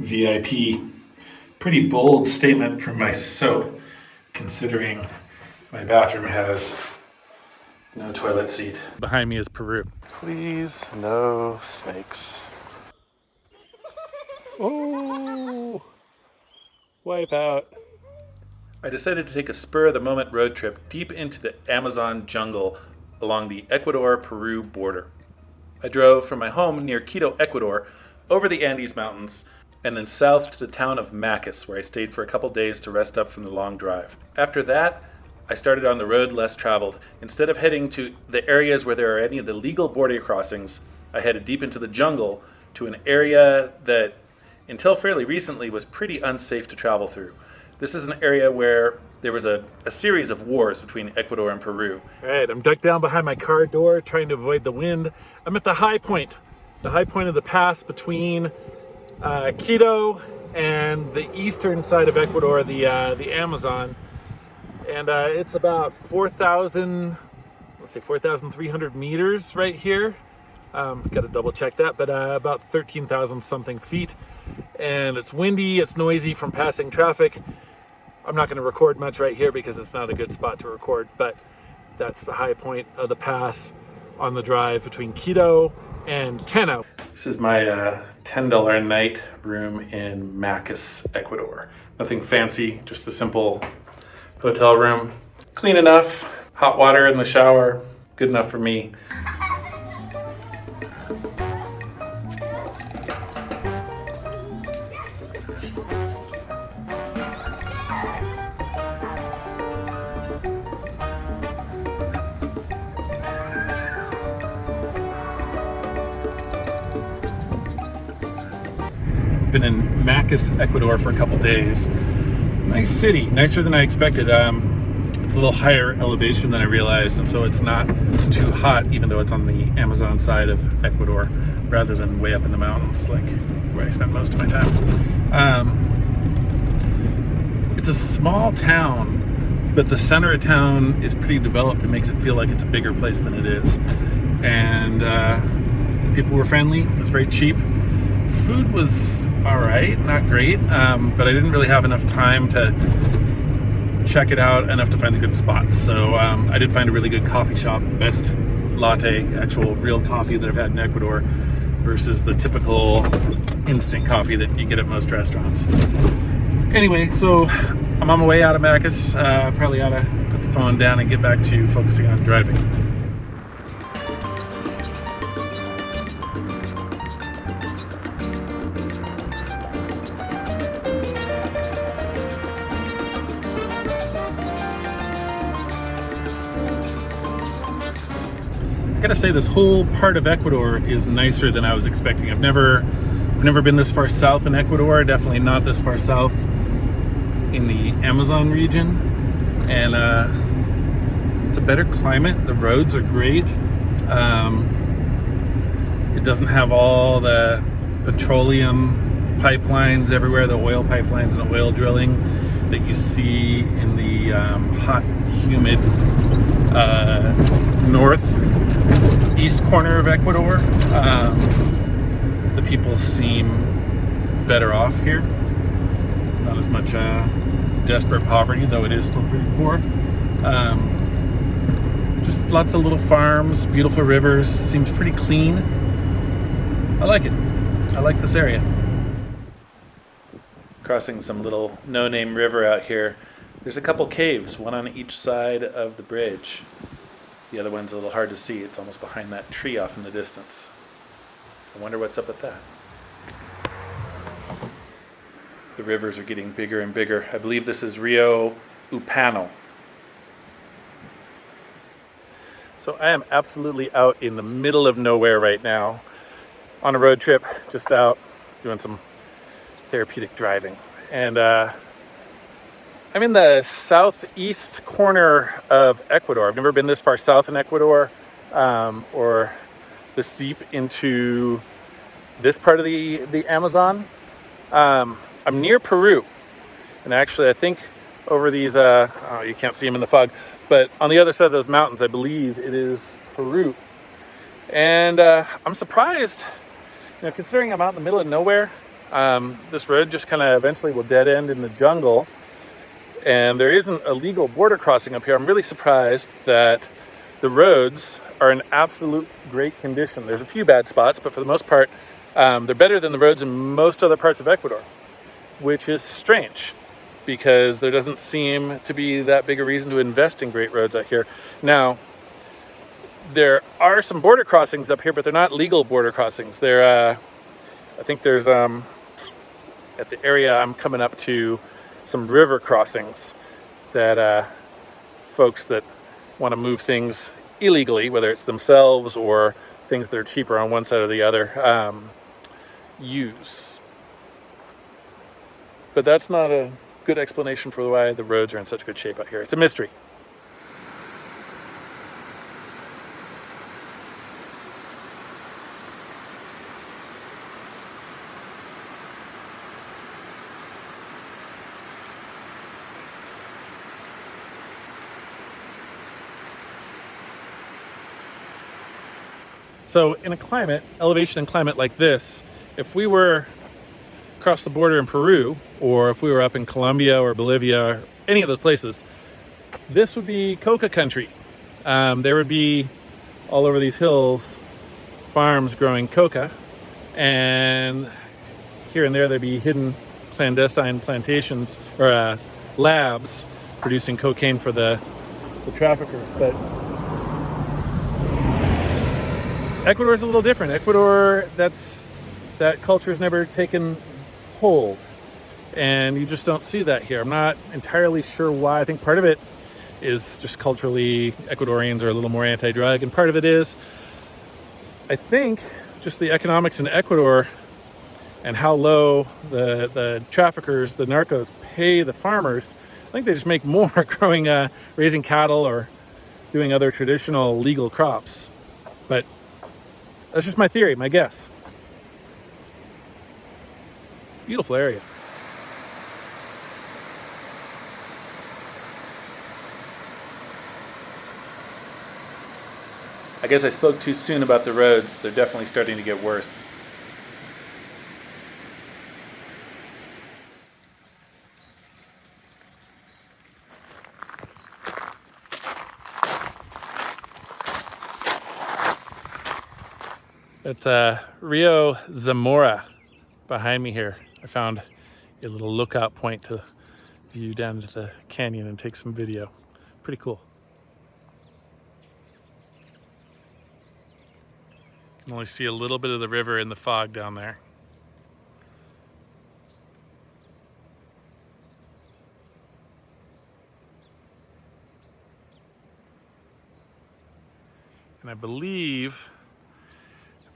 VIP. Pretty bold statement from my soap, considering my bathroom has no toilet seat. Behind me is Peru. Please, no snakes. Oh, wipe out. I decided to take a spur-of-the-moment road trip deep into the Amazon jungle along the Ecuador-Peru border. I drove from my home near Quito, Ecuador, over the Andes Mountains, and then south to the town of Macas, where I stayed for a couple days to rest up from the long drive. After that, I started on the road less traveled. Instead of heading to the areas where there are any of the legal border crossings, I headed deep into the jungle to an area that, until fairly recently, was pretty unsafe to travel through. This is an area where there was a series of wars between Ecuador and Peru. All right, I'm ducked down behind my car door trying to avoid the wind. I'm at the high point of the pass between Quito and the eastern side of Ecuador, the Amazon. And it's about 4,300 meters right here. Got to double check that, but about 13,000 something feet. And it's windy, it's noisy from passing traffic. I'm not going to record much right here because it's not a good spot to record, but that's the high point of the pass on the drive between Quito and Teno. This is my $10 a night room in Macas, Ecuador. Nothing fancy, just a simple hotel room. Clean enough, hot water in the shower, good enough for me. Been in Macas, Ecuador for a couple days. Nice city, nicer than I expected. It's a little higher elevation than I realized, and so it's not too hot, even though it's on the Amazon side of Ecuador, rather than way up in the mountains, like where I spent most of my time. It's a small town, but the center of town is pretty developed. It makes it feel like it's a bigger place than it is. And people were friendly. It was very cheap. Food was all right, not great, but I didn't really have enough time to check it out, enough to find the good spots. So I did find a really good coffee shop, the best latte, actual real coffee that I've had in Ecuador, versus the typical instant coffee that you get at most restaurants. Anyway, so I'm on my way out of Macas. Probably ought to put the phone down and get back to focusing on driving. I gotta say, this whole part of Ecuador is nicer than I was expecting. I've never been this far south in Ecuador, definitely not this far south in the Amazon region. And it's a better climate. The roads are great. It doesn't have all the petroleum pipelines everywhere, the oil pipelines and oil drilling that you see in the hot, humid northeast corner of Ecuador. The people seem better off here. Not as much desperate poverty, though it is still pretty poor. Just lots of little farms, beautiful rivers, seems pretty clean. I like it. I like this area. Crossing some little no-name river out here. There's a couple caves, one on each side of the bridge. The other one's a little hard to see. It's almost behind that tree off in the distance. I wonder what's up with that. The rivers are getting bigger and bigger. I believe this is Rio Upano. So I am absolutely out in the middle of nowhere right now on a road trip, just out doing some therapeutic driving. And I'm in the southeast corner of Ecuador. I've never been this far south in Ecuador, or this deep into this part of the Amazon. I'm near Peru, and actually I think over these, you can't see them in the fog, but on the other side of those mountains, I believe it is Peru. And I'm surprised, considering I'm out in the middle of nowhere, This road just kind of eventually will dead end in the jungle, and there isn't a legal border crossing up here. I'm really surprised that the roads are in absolute great condition. There's a few bad spots, but for the most part, they're better than the roads in most other parts of Ecuador, which is strange because there doesn't seem to be that big a reason to invest in great roads out here. Now, there are some border crossings up here, but they're not legal border crossings. I think there's, at the area I'm coming up to, some river crossings that folks that want to move things illegally, whether it's themselves or things that are cheaper on one side or the other, use. But that's not a good explanation for why the roads are in such good shape out here. It's a mystery. So in a climate, elevation and climate like this, if we were across the border in Peru, or if we were up in Colombia or Bolivia, or any of those places, this would be coca country. There would be all over these hills farms growing coca, and here and there there'd be hidden clandestine plantations or labs producing cocaine for the traffickers. But Ecuador is a little different. Ecuador, that culture has never taken hold, and you just don't see that here. I'm not entirely sure why. I think part of it is just culturally Ecuadorians are a little more anti-drug, and part of it is, I think, just the economics in Ecuador and how low the traffickers, the narcos, pay the farmers. I think they just make more raising cattle or doing other traditional legal crops. But that's just my theory, my guess. Beautiful area. I guess I spoke too soon about the roads. They're definitely starting to get worse. At Rio Zamora behind me here, I found a little lookout point to view down into the canyon and take some video. Pretty cool. You can only see a little bit of the river in the fog down there. And I believe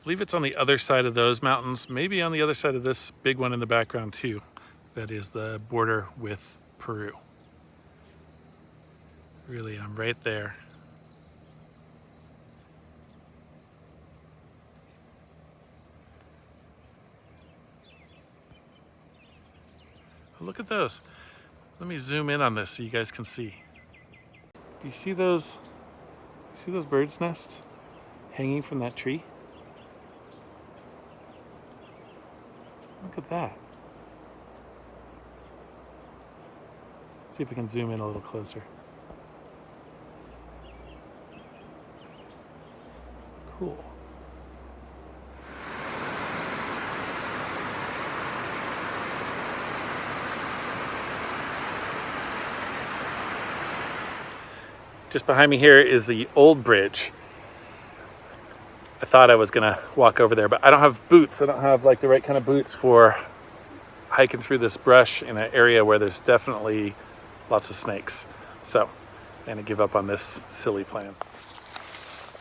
it's on the other side of those mountains, maybe on the other side of this big one in the background too. That is the border with Peru. Really, I'm right there. Oh, look at those. Let me zoom in on this so you guys can see. Do you see those? See those birds' nests hanging from that tree? Look at that. See if we can zoom in a little closer. Cool. Just behind me here is the old bridge. I thought I was gonna walk over there, but I don't have boots. I don't have like the right kind of boots for hiking through this brush in an area where there's definitely lots of snakes. So I'm gonna give up on this silly plan.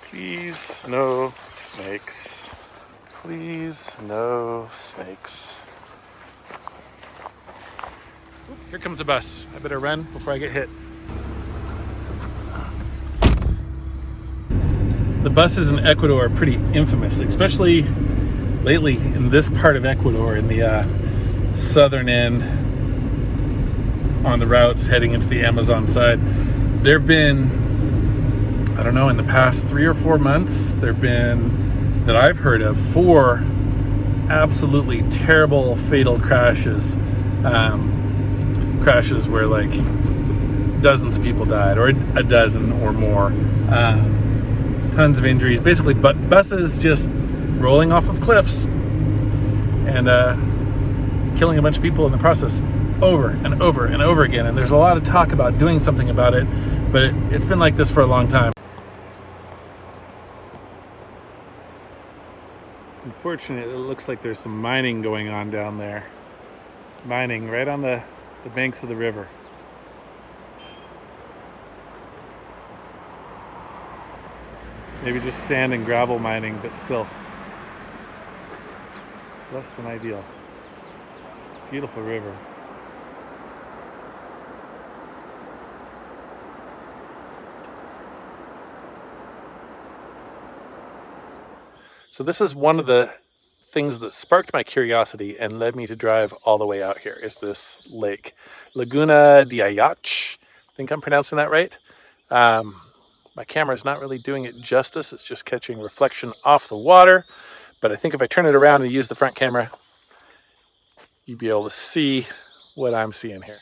Please, no snakes. Please, no snakes. Here comes a bus. I better run before I get hit. The buses in Ecuador are pretty infamous, especially lately in this part of Ecuador, in the southern end on the routes heading into the Amazon side. There have been, I don't know, in the past 3 or 4 months, there have been, that I've heard of, 4 absolutely terrible, fatal crashes. Crashes where like dozens of people died, or a dozen or more. Tons of injuries. Basically, buses just rolling off of cliffs and killing a bunch of people in the process over and over and over again. And there's a lot of talk about doing something about it, but it's been like this for a long time. Unfortunately, it looks like there's some mining going on down there. Mining right on the banks of the river. Maybe just sand and gravel mining, but still less than ideal. Beautiful river. So this is one of the things that sparked my curiosity and led me to drive all the way out here, is this lake. Laguna de Ayach. I think I'm pronouncing that right. My camera's not really doing it justice. It's just catching reflection off the water. But I think if I turn it around and use the front camera, you'll be able to see what I'm seeing here.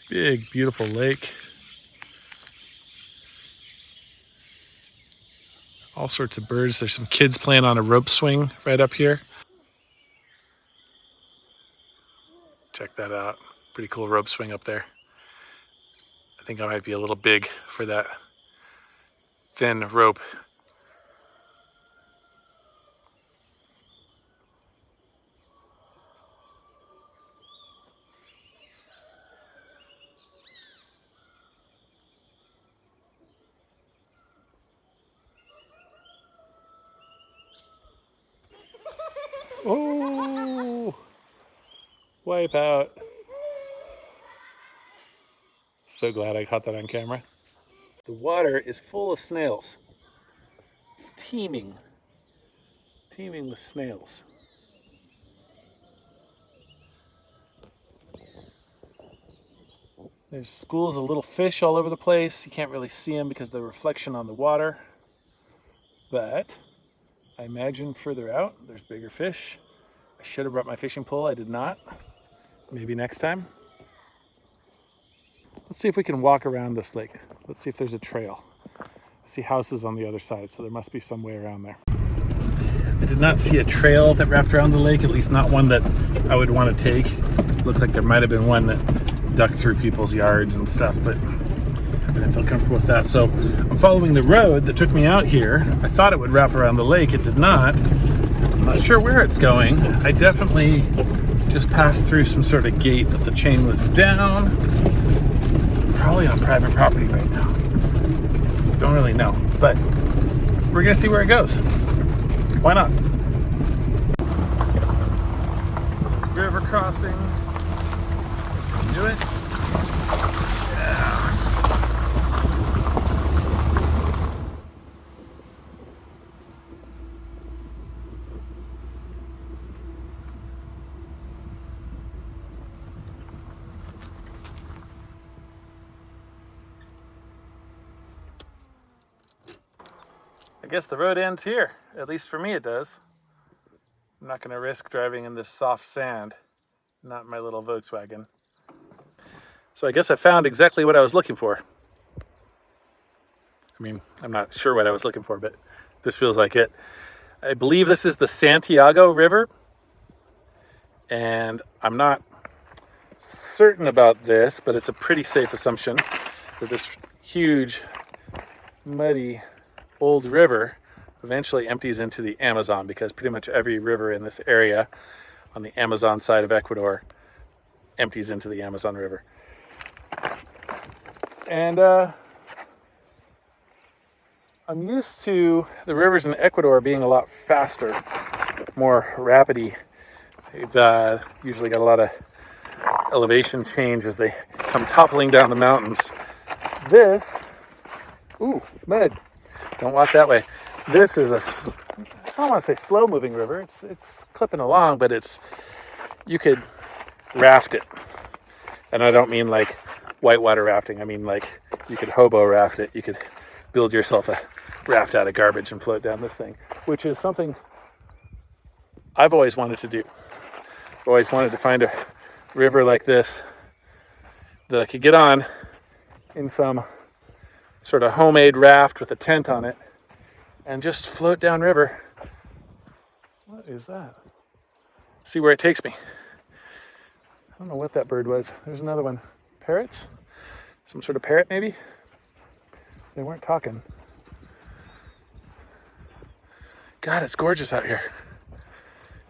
Big, beautiful lake. All sorts of birds. There's some kids playing on a rope swing right up here. Check that out. Pretty cool rope swing up there. I think I might be a little big for that thin rope. Oh, wipe out. So glad I caught that on camera. The water is full of snails. It's teeming with snails. There's schools of little fish all over the place. You can't really see them because of the reflection on the water. But I imagine further out, there's bigger fish. I should have brought my fishing pole. I did not. Maybe next time. Let's see if we can walk around this lake. Let's see if there's a trail. I see houses on the other side, so there must be some way around there. I did not see a trail that wrapped around the lake, at least not one that I would want to take. It looked like there might have been one that ducked through people's yards and stuff, but I didn't feel comfortable with that. So I'm following the road that took me out here. I thought it would wrap around the lake. It did not. I'm not sure where it's going. I definitely just passed through some sort of gate that the chain was down. Probably on private property right now. Don't really know, but we're gonna see where it goes. Why not? River crossing. Do it. Yeah. I guess the road ends here. At least for me it does. I'm not going to risk driving in this soft sand. Not my little Volkswagen. So I guess I found exactly what I was looking for. I mean, I'm not sure what I was looking for, but this feels like it. I believe this is the Santiago River. And I'm not certain about this, but it's a pretty safe assumption that this huge, muddy, old river eventually empties into the Amazon, because pretty much every river in this area on the Amazon side of Ecuador empties into the Amazon River. And I'm used to the rivers in Ecuador being a lot faster, more rapidy. They've usually got a lot of elevation change as they come toppling down the mountains. This, mud. Don't walk that way. This is I don't want to say slow moving river. It's clipping along, but you could raft it. And I don't mean like whitewater rafting. I mean like you could hobo raft it. You could build yourself a raft out of garbage and float down this thing, which is something I've always wanted to do. I've always wanted to find a river like this that I could get on in some sort of homemade raft with a tent on it and just float downriver. What is that? See where it takes me. I don't know what that bird was. There's another one. Parrots? Some sort of parrot, maybe? They weren't talking. God, it's gorgeous out here.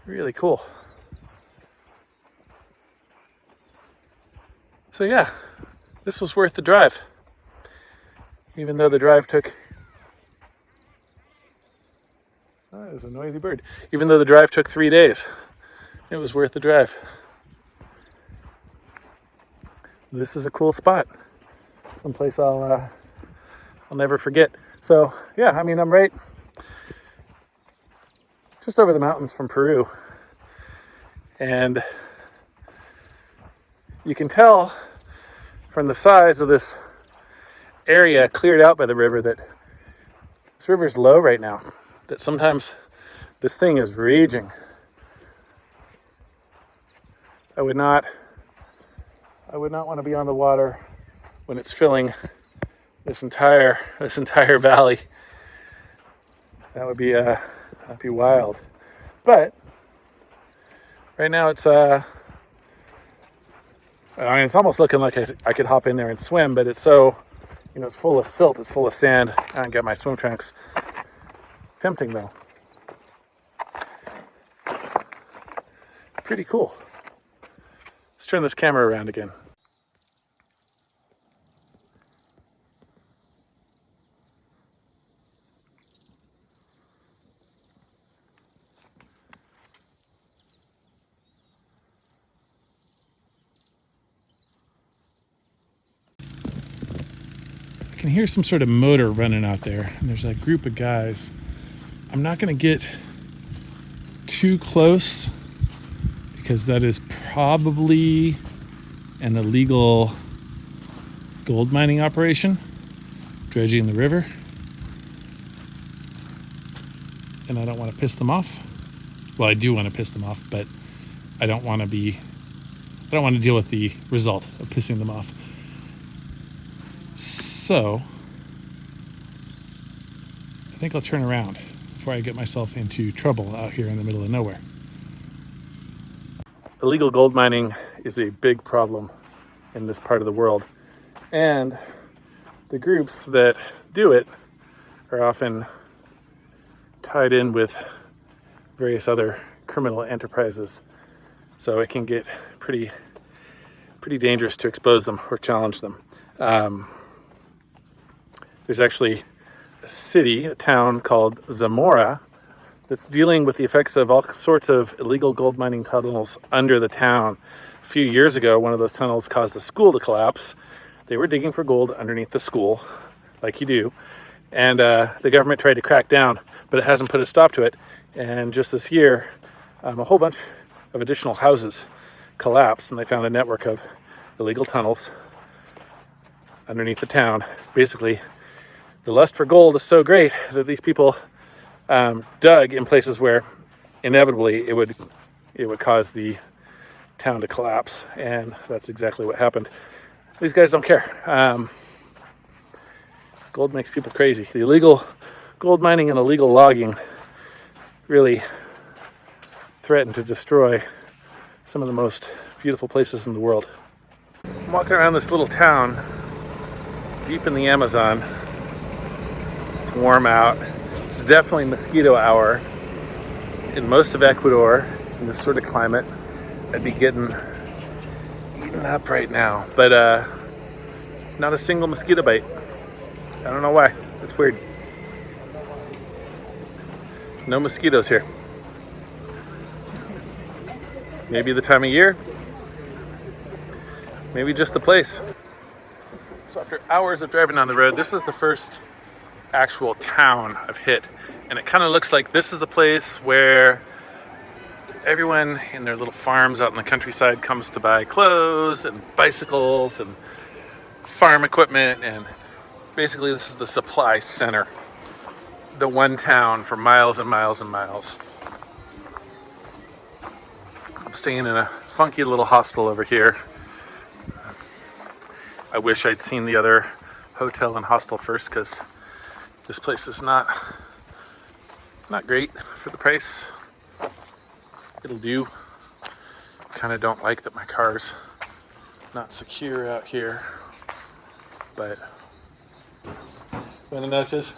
Really cool. So yeah, this was worth the drive. Even though the drive took... Oh, there's a noisy bird. Even though the drive took 3 days, it was worth the drive. This is a cool spot. Someplace I'll never forget. So yeah, I mean, I'm right just over the mountains from Peru, and you can tell from the size of this area cleared out by the river that this river's low right now, that sometimes this thing is raging. I would not want to be on the water when it's filling this entire valley. That would be that'd be wild. But right now it's I mean, it's almost looking like I could hop in there and swim, but it's so, it's full of silt, it's full of sand. I don't get my swim trunks. Tempting though. Pretty cool. Let's turn this camera around again. I can hear some sort of motor running out there, and there's a group of guys. I'm not going to get too close because that is probably an illegal gold mining operation, dredging the river, and I don't want to piss them off. Well, I do want to piss them off, but I don't want to deal with the result of pissing them off. So I think I'll turn around before I get myself into trouble out here in the middle of nowhere. Illegal gold mining is a big problem in this part of the world, and the groups that do it are often tied in with various other criminal enterprises, so it can get pretty dangerous to expose them or challenge them. There's actually a town called Zamora, that's dealing with the effects of all sorts of illegal gold mining tunnels under the town. A few years ago, one of those tunnels caused the school to collapse. They were digging for gold underneath the school, like you do, and the government tried to crack down, but it hasn't put a stop to it. And just this year, a whole bunch of additional houses collapsed, and they found a network of illegal tunnels underneath the town. Basically, the lust for gold is so great that these people dug in places where inevitably it would cause the town to collapse, and that's exactly what happened. These guys don't care. Gold makes people crazy. The illegal gold mining and illegal logging really threaten to destroy some of the most beautiful places in the world. I'm walking around this little town deep in the Amazon. It's warm out. It's definitely mosquito hour. In most of Ecuador, in this sort of climate, I'd be getting eaten up right now. But not a single mosquito bite. I don't know why. It's weird. No mosquitoes here. Maybe the time of year. Maybe just the place. So after hours of driving on the road, this is the first actual town I've hit, and it kind of looks like this is the place where Everyone in their little farms out in the countryside comes to buy clothes and bicycles and farm equipment, and basically this is the supply center. The one town for miles and miles and miles. I'm staying in a funky little hostel over here. I wish I'd seen the other hotel and hostel first, because this place is not great for the price. It'll do. Kind of don't like that my car's not secure out here, but buenas noches.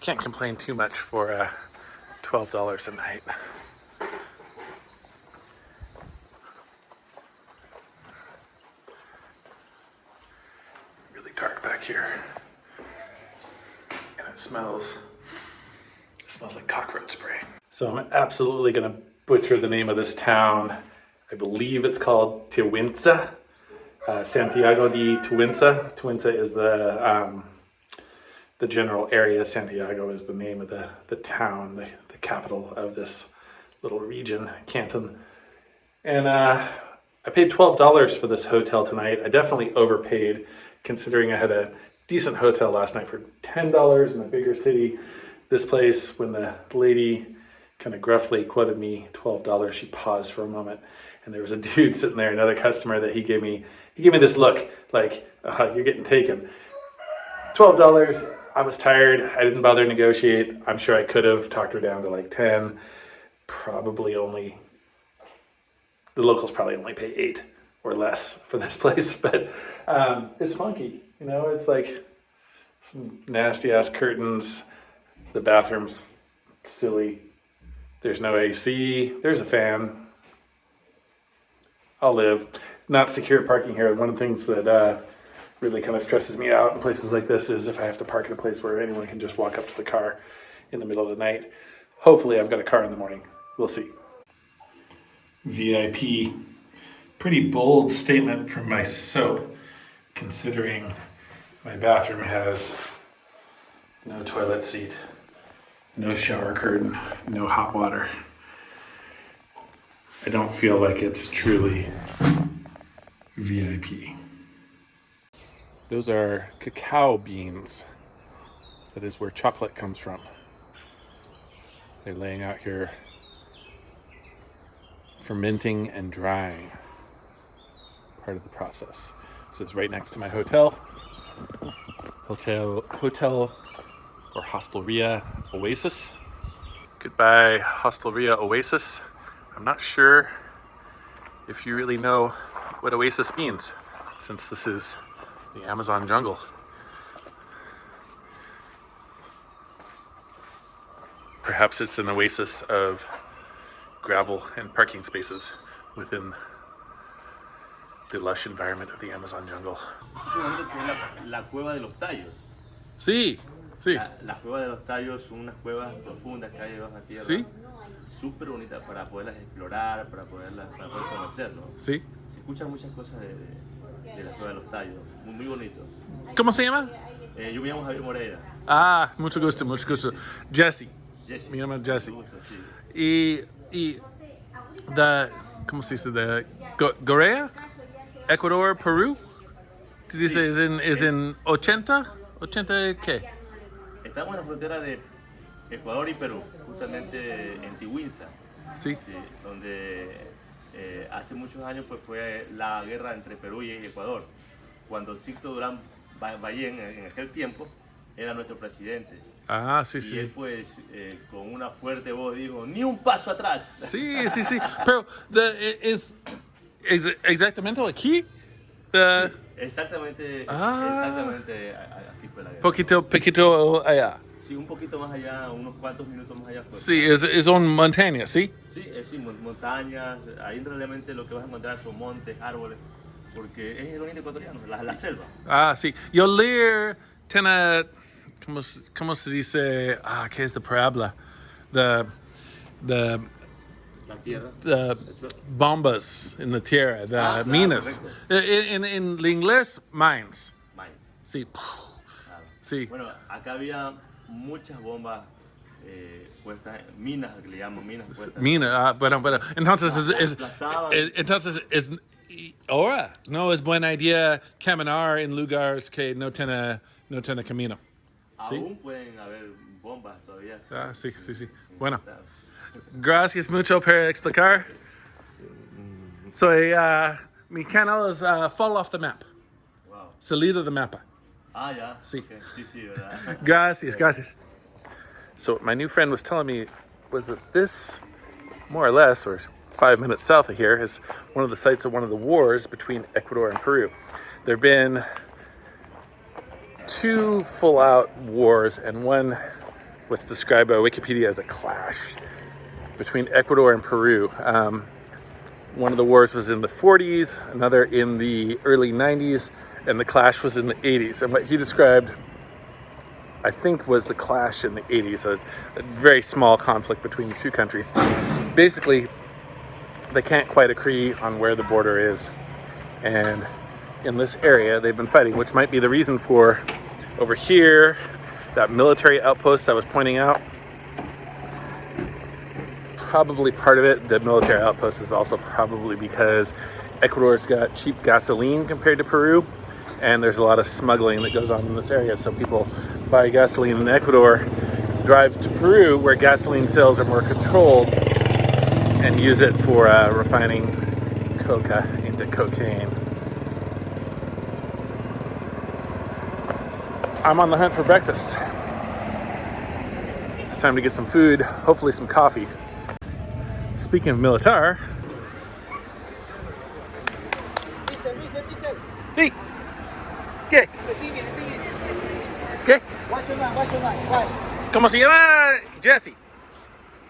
Can't complain too much for $12 a night. Really dark back here, and it smells like cockroach spray. So I'm absolutely gonna butcher the name of this town. I believe it's called Tehuinza, Santiago de Tehuinza. Tehuinza is the general area. Santiago is the name of the town, the capital of this little region, canton. And I paid $12 for this hotel tonight. I definitely overpaid, considering I had a decent hotel last night for $10 in a bigger city. This place, when the lady kind of gruffly quoted me $12, she paused for a moment, and there was a dude sitting there, another customer, that he gave me this look like, you're getting taken. $12. I was tired. I didn't bother to negotiate. I'm sure I could have talked her down to like 10. The locals probably only pay 8 or less for this place, but it's funky. You know, it's like some nasty ass curtains. The bathroom's silly. There's no AC. There's a fan. I'll live. Not secure parking here. One of the things that really kind of stresses me out in places like this is if I have to park at a place where anyone can just walk up to the car in the middle of the night. Hopefully I've got a car in the morning. We'll see. VIP. Pretty bold statement from my soap, considering my bathroom has no toilet seat, no shower curtain, no hot water. I don't feel like it's truly VIP. Those are cacao beans. That is where chocolate comes from. They're laying out here, fermenting and drying. Part of the process. This is right next to my hotel. Hotel or Hostelria Oasis. Goodbye, Hostelria Oasis. I'm not sure if you really know what oasis means, since this is the Amazon jungle. Perhaps it's an oasis of gravel and parking spaces within the lush environment of the Amazon jungle. La cueva de los tallos. Sí, sí. La cueva de los tallos son unas cuevas profundas que hay bajo la tierra. Sí. Súper bonitas para poderlas explorar, para poder conocer, ¿no? Sí. Se escuchan muchas cosas de la cueva de los tallos. Muy bonito. ¿Cómo se llama? Yo me llamo Javier Moreira. Ah, mucho gusto, mucho gusto. Jesse. Jesse. Me llamo Jesse. Mucho gusto, sí. Y ¿cómo se dice? De Gorea, Ecuador, Perú. ¿Tú dices es en 80? ¿80 qué? Estamos en la frontera de Ecuador y Perú, justamente en Tehuinza. Sí. Sí, donde hace muchos años pues fue la guerra entre Perú y Ecuador, cuando Sixto Durán Ballén en aquel tiempo era nuestro presidente. Ah, sí, y sí. él pues con una fuerte voz dijo, ni un paso atrás. Sí, sí, sí. Pero es exactamente aquí. Sí, exactamente aquí fue la guerra. Poquito allá. Sí, un poquito más allá, unos cuantos minutos más allá. Sí, es una montaña, ¿sí? Sí, sí, montañas. Ahí realmente lo que vas a encontrar son montes, árboles, porque es el oriente ecuatoriano, la selva. Ah, sí. Yo leer tiene, ¿cómo se dice? ¿Qué es la palabra? La tierra. The bombas en la tierra, claro, minas. En inglés, mines. Mines. Sí. Claro. Sí. Bueno, acá había muchas bombas puestas, minas, que le llaman minas puestas. Mina, bueno, entonces Aplastaban. entonces ahora no es buena idea caminar en lugares que no tiene camino. ¿Sí? Aún pueden haber bombas todavía Ah, sí, sí, sí. sin Bueno, explotar. gracias mucho por explicar. Mi canal es Fall Off the Map. Wow. Salida de mapa. Ah, ya. Sí. Okay. Sí, ¿verdad? Gracias, gracias. So what my new friend was telling me was that this, more or less, or 5 minutes south of here, is one of the sites of one of the wars between Ecuador and Peru. There have been 2 full-out wars, and one was described by Wikipedia as a clash between Ecuador and Peru. One of the wars was in the 40s, another in the early 90s, and the clash was in the 80s. And what he described, I think, was the clash in the 80s, a very small conflict between the 2 countries. Basically, they can't quite agree on where the border is. And in this area, they've been fighting, which might be the reason for, over here, that military outpost I was pointing out. Probably part of it, the military outpost, is also probably because Ecuador's got cheap gasoline compared to Peru, and there's a lot of smuggling that goes on in this area. So people buy gasoline in Ecuador, drive to Peru where gasoline sales are more controlled, and use it for refining coca into cocaine. I'm on the hunt for breakfast. It's time to get some food, hopefully some coffee. Speaking of militar. Sí. ¿Qué? ¿Qué? What's your name? What? ¿Cómo se llama? Jesse.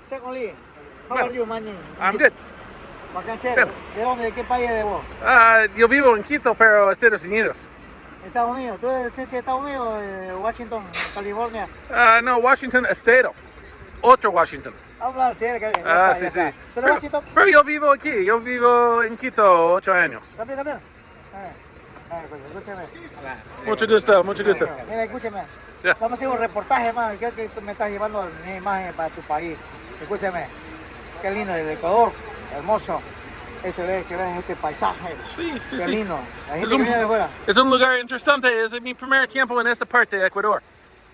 Secondly, how are you, man? I'm good. Bacanchero. Good. ¿De dónde? ¿De qué país eres vos? Yo vivo en Quito, pero Estados Unidos. Estados Unidos. ¿Tú eres de Estados Unidos o de Washington, California? No, Washington Estado. Otro Washington. Habla cerca. Sí, sí. ¿Tú eres Washington? Pero yo vivo aquí. Yo vivo en Quito 8 años. También. Pues escúchame. Mucho gusto, mucho gusto. Mira, escúchame. Ya. Vamos a hacer un reportaje, man. Creo que tú me estás llevando mi imagen para tu país. Escúchame. Qué lindo el Ecuador. Hermoso. Que ves este paisaje. Sí, sí, Qué sí. lindo. La gente que viene de fuera. Es un lugar interesante. Es mi primer tiempo en esta parte de Ecuador.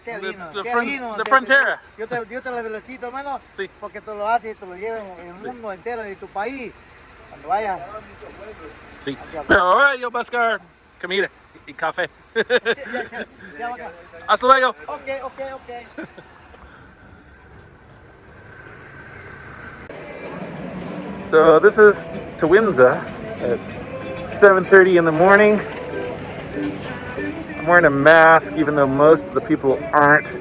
Qué lindo, The qué lindo. the frontera. Yo te lo felicito, hermano, Sí. porque tú lo haces y tú lo llevas en el mundo entero de tu país. Cuando vayas. Sí. Pero ahora yo voy a buscar comida y café. Ya va acá. Hasta luego. Ok. So this is Tawinza at 7:30 in the morning. I'm wearing a mask even though most of the people aren't.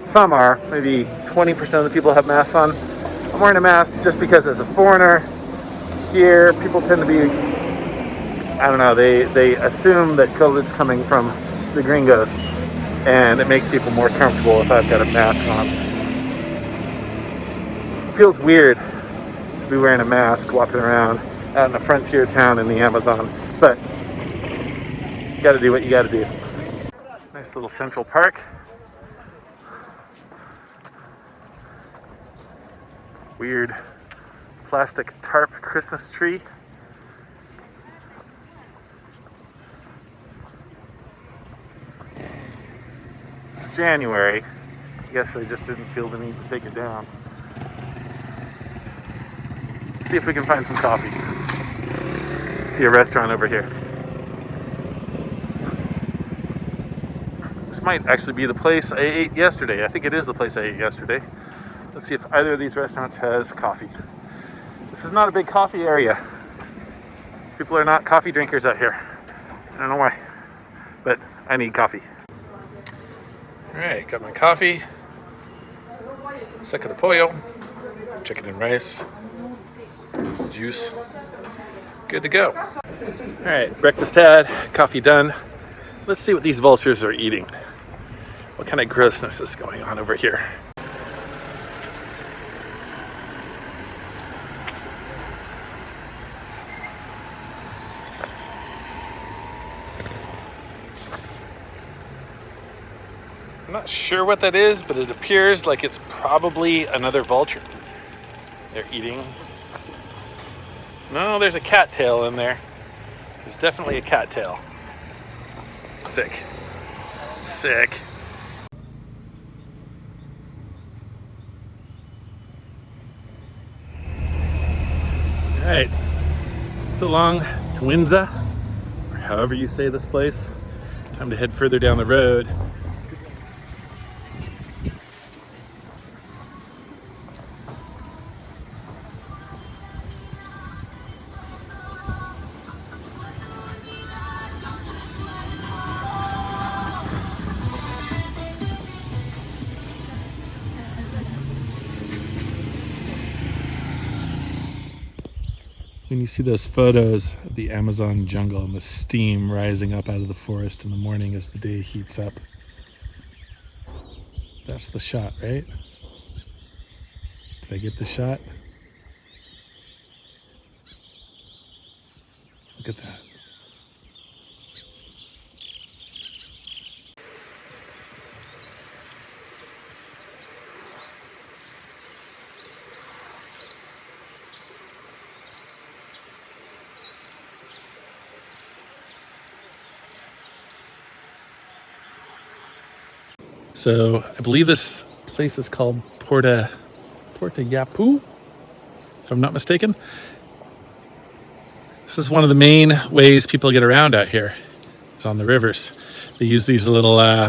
Some are, maybe 20% of the people have masks on. I'm wearing a mask just because as a foreigner here, people tend to be, I don't know, they assume that COVID's coming from the gringos, and it makes people more comfortable if I've got a mask on. It feels weird to be wearing a mask walking around out in a frontier town in the Amazon, but you gotta do what you gotta do. Nice little Central Park. Weird plastic tarp Christmas tree. It's January. I guess they just didn't feel the need to take it down. See if we can find some coffee. See a restaurant over here. This might actually be the place I ate yesterday. I think it is the place I ate yesterday. Let's see if either of these restaurants has coffee. This is not a big coffee area. People are not coffee drinkers out here. I don't know why, but I need coffee. All right, got my coffee. Seca de pollo, chicken and rice, juice. Good to go. All right, breakfast had, coffee done. Let's see what these vultures are eating. What kind of grossness is going on over here? I'm not sure what that is, but it appears like it's probably another vulture. They're eating. No, there's a cattail in there. There's definitely a cattail. Sick. Sick. All right. So long to Windsor, or however you say this place. Time to head further down the road. When you see those photos of the Amazon jungle and the steam rising up out of the forest in the morning as the day heats up, that's the shot, right? Did I get the shot? Look at that. So I believe this place is called Porta Yapu, if I'm not mistaken. This is one of the main ways people get around out here. It's on the rivers. They use these little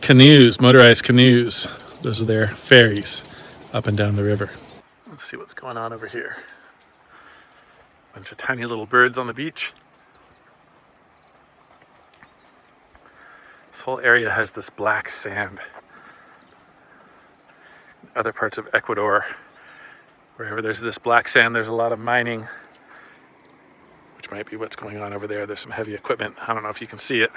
canoes, motorized canoes. Those are their ferries up and down the river. Let's see what's going on over here. Bunch of tiny little birds on the beach. This whole area has this black sand. Other parts of Ecuador, wherever there's this black sand, there's a lot of mining, which might be what's going on over there. There's some heavy equipment. I don't know if you can see it.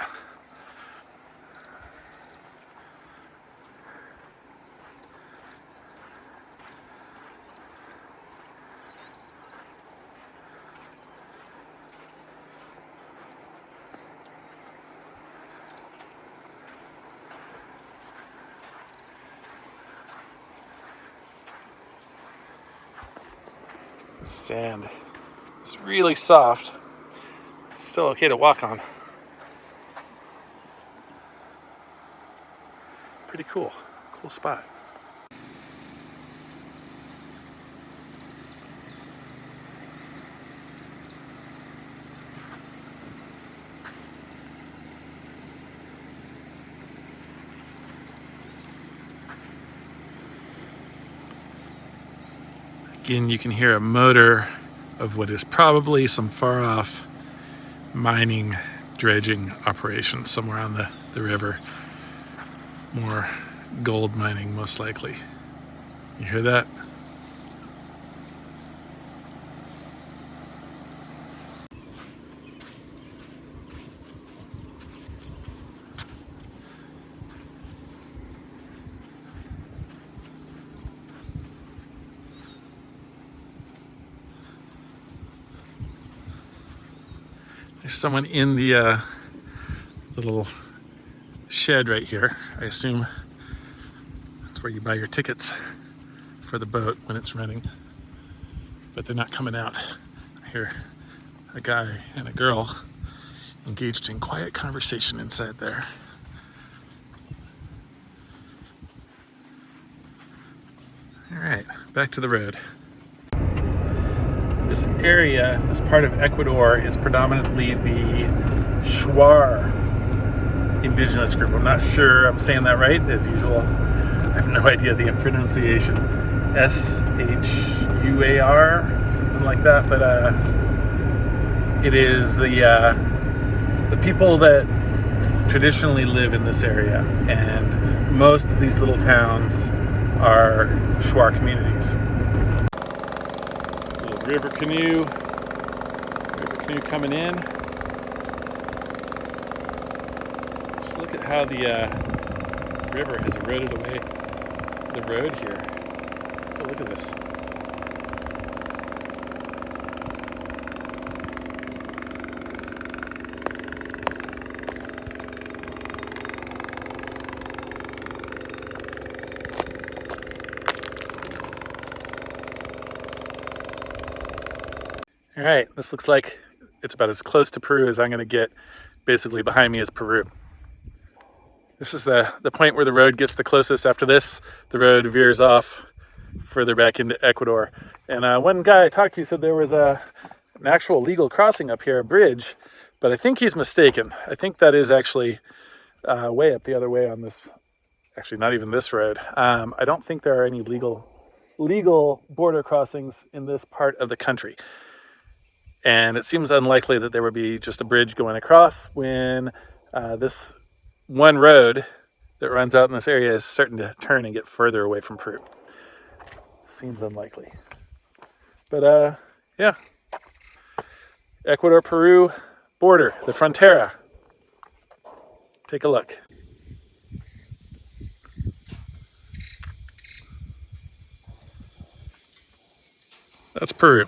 Sand is really soft. It's still okay to walk on. Pretty cool. Cool spot. Again, you can hear a motor of what is probably some far off mining, dredging operation somewhere on the river. More gold mining, most likely. You hear that? There's someone in the little shed right here. I assume that's where you buy your tickets for the boat when it's running. But they're not coming out. I hear a guy and a girl engaged in quiet conversation inside there. All right, back to the road. This area, this part of Ecuador, is predominantly the Shuar indigenous group. I'm not sure I'm saying that right, as usual. I have no idea the pronunciation. Shuar, something like that. But it is the people that traditionally live in this area, and most of these little towns are Shuar communities. River canoe coming in. Just look at how the river has eroded away the road here. Oh, look at this. All right, this looks like it's about as close to Peru as I'm going to get. Basically behind me is Peru. This is the point where the road gets the closest. After this, the road veers off further back into Ecuador. And one guy I talked to said there was an actual legal crossing up here, a bridge, but I think he's mistaken. I think that is actually way up the other way on this, actually not even this road. I don't think there are any legal border crossings in this part of the country. And it seems unlikely that there would be just a bridge going across when this one road that runs out in this area is starting to turn and get further away from Peru. Seems unlikely. But yeah. Ecuador-Peru border, the frontera. Take a look. That's Peru.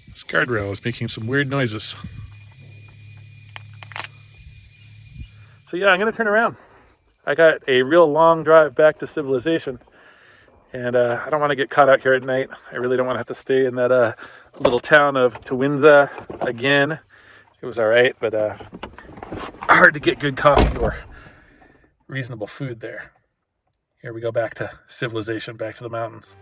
This guardrail is making some weird noises. So yeah, I'm gonna turn around. I got a real long drive back to civilization, and I don't want to get caught out here at night. I really don't want to have to stay in that little town of Tawinza again. It was all right, but hard to get good coffee or reasonable food there. Here we go back to civilization, back to the mountains.